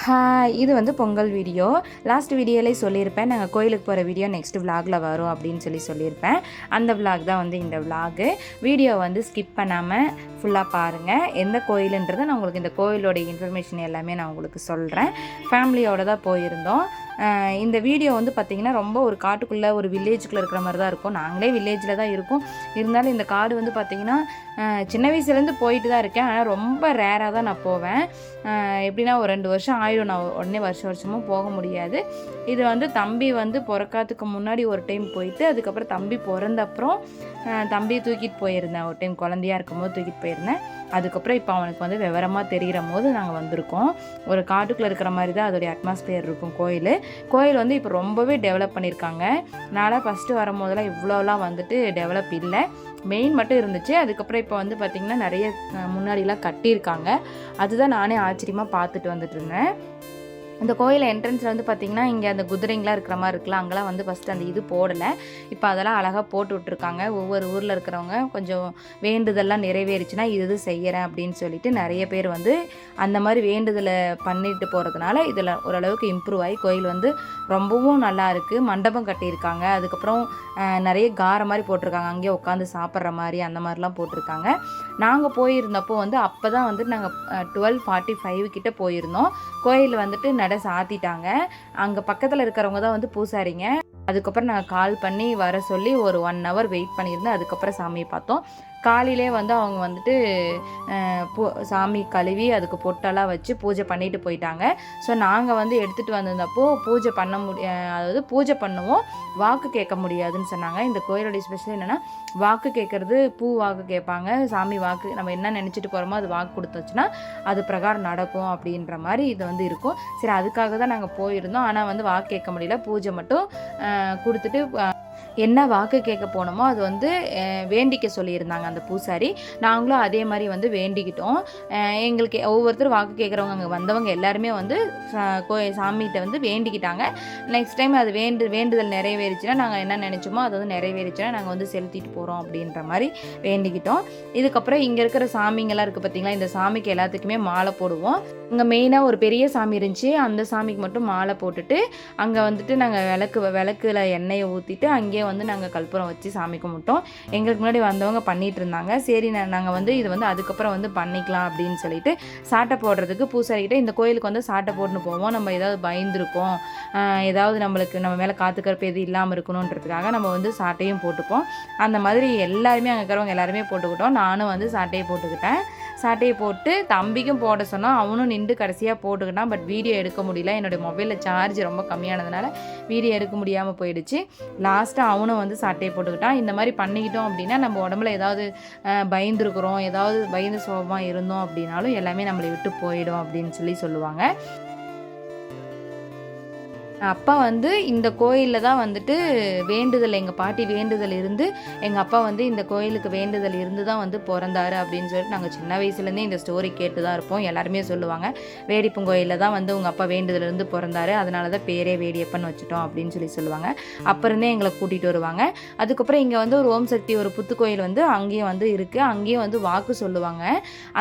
Hi, இது வந்து Pongal video. Last வீடியோலே சொல்லியிருப்பேன், நாங்கள் கோயிலுக்கு போகிற வீடியோ நெக்ஸ்ட் விலாகில் வரும் அப்படின்னு சொல்லியிருப்பேன். அந்த விலாக் தான் வந்து இந்த விலாகு. வீடியோ வந்து ஸ்கிப் பண்ணாமல் ஃபுல்லாக பாருங்கள். எந்த கோயிலுன்றதை நான் உங்களுக்கு இந்த கோயிலோட இன்ஃபர்மேஷன் எல்லாமே நான் உங்களுக்கு சொல்கிறேன். ஃபேமிலியோடு தான் போயிருந்தோம். இந்த வீடியோ வந்து பார்த்திங்கன்னா ரொம்ப ஒரு காட்டுக்குள்ளே ஒரு வில்லேஜுக்குள்ளே இருக்கிற மாதிரி தான் இருக்கும். நாங்களே வில்லேஜில் தான் இருக்கோம். இருந்தாலும் இந்த காடு வந்து பார்த்திங்கன்னா சின்ன வயசுலேருந்து போயிட்டு தான் இருக்கேன். ஆனால் ரொம்ப ரேராக தான் நான் போவேன். எப்படின்னா ஒரு 2 வருஷம் ஆயிடும். நான் உடனே வருஷமும் போக முடியாது. இது வந்து தம்பி வந்து பிறக்காதுக்கு முன்னாடி ஒரு டைம் போயிட்டு, அதுக்கப்புறம் தம்பி பிறந்தப்புறம் தம்பியை தூக்கிட்டு போயிருந்தேன். ஒரு டைம் குழந்தையாக இருக்கும்போது தூக்கிட்டு போயிருந்தேன். அதுக்கப்புறம் இப்போ அவனுக்கு வந்து விவரமாக தெரிகிற போது நாங்கள் வந்திருக்கோம். ஒரு காட்டுக்குள்ளே இருக்கிற மாதிரி தான் அதோடைய அட்மாஸ்பியர் இருக்கும். கோயில் வந்து இப்போ ரொம்பவே டெவலப் பண்ணியிருக்காங்க. நான் ஃபஸ்ட்டு வரும்போதெல்லாம் இவ்வளோலாம் வந்துட்டு டெவலப் இல்லை, மெயின் மட்டும் இருந்துச்சு. அதுக்கப்புறம் இப்போ வந்து பார்த்திங்கன்னா நிறைய முன்னாடிலாம் கட்டியிருக்காங்க. அதுதான் நானே ஆச்சரியமாக பார்த்துட்டு வந்துட்டு இருந்தேன். இந்த கோயில் என்ட்ரன்ஸில் வந்து பார்த்திங்கன்னா இங்கே அந்த குதிரைங்களாம் இருக்கிற மாதிரி இருக்குல்ல, அங்கெல்லாம் வந்து ஃபஸ்ட்டு அந்த இது போடலை. இப்போ அதெல்லாம் அழகாக போட்டு விட்ருக்காங்க. ஒவ்வொரு ஊரில் இருக்கிறவங்க கொஞ்சம் வேண்டுதல்லாம் நிறைவேறிச்சுன்னா இது செய்கிறேன் அப்படின்னு சொல்லிட்டு நிறைய பேர் வந்து அந்த மாதிரி வேண்டுதலை பண்ணிட்டு போகிறதுனால இதில் ஓரளவுக்கு இம்ப்ரூவ் ஆகி கோயில் வந்து ரொம்பவும் நல்லா இருக்குது. மண்டபம் கட்டியிருக்காங்க. அதுக்கப்புறம் நிறைய காரை மாதிரி போட்டிருக்காங்க. அங்கேயே உட்காந்து சாப்பிட்ற மாதிரி அந்த மாதிரிலாம் போட்டிருக்காங்க. நாங்கள் போயிருந்தப்போ வந்து அப்போ தான் வந்து நாங்கள் 12:45 கிட்டே போயிருந்தோம். கோயில் வந்துட்டு நட சாத்திட்டாங்க. அங்கே பக்கத்தில் இருக்கிறவங்க தான் வந்து பூசாரிங்க. அதுக்கப்புறம் நாங்கள் கால் பண்ணி வர சொல்லி ஒரு 1 hour வெயிட் பண்ணியிருந்தேன். அதுக்கப்புறம் சாமியை பார்த்தோம். காலையிலே வந்து அவங்க வந்துட்டு சாமி கழுவி அதுக்கு பொட்டெல்லாம் வச்சு பூஜை பண்ணிட்டு போயிட்டாங்க. ஸோ நாங்கள் வந்து எடுத்துகிட்டு வந்திருந்தப்போ பூஜை பண்ண அதாவது பூஜை பண்ணுவோம், வாக்கு கேட்க முடியாதுன்னு சொன்னாங்க. இந்த கோயிலுடைய ஸ்பெஷல் என்னென்னா வாக்கு கேட்குறது, வாக்கு கேட்பாங்க. சாமி வாக்கு நம்ம என்ன நினச்சிட்டு போகிறோமோ அது வாக்கு கொடுத்துச்சுன்னா அது பிரகாரம் நடக்கும் அப்படின்ற மாதிரி இது வந்து இருக்கும். சரி, அதுக்காக தான் நாங்கள் போயிருந்தோம். ஆனால் வந்து வாக்கு கேட்க முடியல. பூஜை மட்டும் கொடுத்துட்டு என்ன வாக்கு கேட்க போனோமோ அது வந்து வேண்டிக்க சொல்லியிருந்தாங்க அந்த பூசாரி. நாங்களும் அதே மாதிரி வந்து வேண்டிக்கிட்டோம். எங்களுக்கு ஒவ்வொருத்தரும் வாக்கு கேட்குறவங்க அங்கே வந்தவங்க எல்லாருமே வந்து சாமிகிட்ட வந்து வேண்டிக்கிட்டாங்க. நெக்ஸ்ட் டைம் அது வேண்டுதல் நிறைவேறிச்சுன்னா நாங்கள் என்ன நினச்சோமோ அது வந்து நிறைவேறிச்சுன்னா நாங்கள் வந்து செலுத்திட்டு போகிறோம் அப்படின்ற மாதிரி வேண்டிக்கிட்டோம். இதுக்கப்புறம் இங்கே இருக்கிற சாமிங்கெல்லாம் இருக்குது பார்த்திங்களா, இந்த சாமிக்கு எல்லாத்துக்குமே மாலை போடுவோம். இங்கே மெயினாக ஒரு பெரிய சாமி இருந்துச்சு. அந்த சாமிக்கு மட்டும் மாலை போட்டுட்டு அங்கே வந்துட்டு நாங்கள் விளக்குல எண்ணெயை ஊற்றிட்டு அங்கேயே வந்து நாங்கள் கற்பூரம் வச்சு சாமி கும்பிட்டோம். எங்களுக்கு முன்னாடி வந்தவங்க பண்ணிகிட்டு இருந்தாங்க. சரி, நாங்கள் வந்து இது வந்து அதுக்கப்புறம் வந்து பண்ணிக்கலாம் அப்படின்னு சொல்லிட்டு சாட்டை போடுறதுக்கு பூசாரிக்கிட்ட இந்த கோயிலுக்கு வந்து சாட்டை போட்டுன்னு போவோம். நம்ம ஏதாவது பயந்துருக்கோம், ஏதாவது நம்மளுக்கு நம்ம மேலே காத்துக்கறப்பு எது இல்லாமல் இருக்கணுன்றதுக்காக நம்ம வந்து சாட்டையும் போட்டுப்போம். அந்த மாதிரி எல்லாருமே அங்கே இருக்கிறவங்க எல்லாருமே போட்டுக்கிட்டோம். நானும் வந்து சாட்டையை போட்டுக்கிட்டேன். சாட்டையை போட்டு தம்பிக்கும் போட சொன்னால் அவனும் நின்று கடைசியாக போட்டுக்கிட்டான். பட் வீடியோ எடுக்க முடியல. என்னுடைய மொபைலில் சார்ஜ் ரொம்ப கம்மியானதுனால வீடியோ எடுக்க முடியாமல் போயிடுச்சு. லாஸ்ட்டாக அவனும் வந்து சாட்டையை போட்டுக்கிட்டான். இந்த மாதிரி பண்ணிக்கிட்டோம் அப்படின்னா நம்ம உடம்புல ஏதாவது பயந்துருக்குறோம், ஏதாவது பயந்து சோகமாக இருந்தோம் அப்படின்னாலும் எல்லாமே நம்மளை விட்டு போயிடும் அப்படின்னு சொல்லுவாங்க. அப்பா வந்து இந்த கோயிலில் தான் வந்துட்டு வேண்டுதல், எங்கள் பாட்டி வேண்டுதல் இருந்து எங்கள் அப்பா வந்து இந்த கோயிலுக்கு வேண்டுதல் இருந்து தான் வந்து பிறந்தாரு அப்படின்னு சொல்லிட்டு நாங்கள் சின்ன வயசுலேருந்தே இந்த ஸ்டோரி கேட்டு தான் இருப்போம். எல்லாருமே சொல்லுவாங்க, வேடிப்பங்கோயிலில் தான் வந்து உங்கள் அப்பா வேண்டுதல் இருந்து பிறந்தாரு, அதனால தான் பேரே வேடியப்பன் வச்சுட்டோம் அப்படின்னு சொல்லுவாங்க. அப்போ இருந்தே எங்களை கூட்டிகிட்டு வருவாங்க. அதுக்கப்புறம் இங்கே வந்து ஒரு ஓம் சக்தி ஒரு புத்துக்கோயில் வந்து அங்கேயும் வந்து இருக்குது. அங்கேயும் வந்து வாக்கு சொல்லுவாங்க.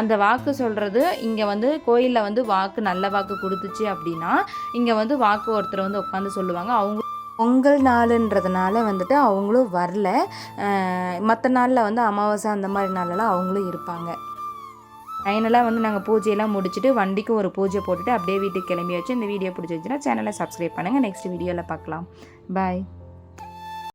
அந்த வாக்கு சொல்கிறது இங்கே வந்து கோயிலில் வந்து வாக்கு நல்ல வாக்கு கொடுத்துச்சு அப்படின்னா இங்கே வந்து வாக்கு ஒருத்தர் வந்து உட்காந்து சொல்லுவாங்க. அவங்க பொங்கல் நாளுன்றதுனால வந்துட்டு அவங்களும் வரல. மற்ற நாளில் வந்து அமாவாசை அந்த மாதிரி நாளெல்லாம் அவங்களும் இருப்பாங்க. ஃபைனலாக வந்து நாங்கள் பூஜையெல்லாம் முடிச்சுட்டு வண்டிக்கும் ஒரு பூஜை போட்டுட்டு அப்படியே வீட்டுக்கு கிளம்பியாச்சு. இந்த வீடியோ பிடிச்சிருச்சுன்னா சேனலை சப்ஸ்கிரைப் பண்ணுங்கள். நெக்ஸ்ட் வீடியோவில் பார்க்கலாம். பாய்.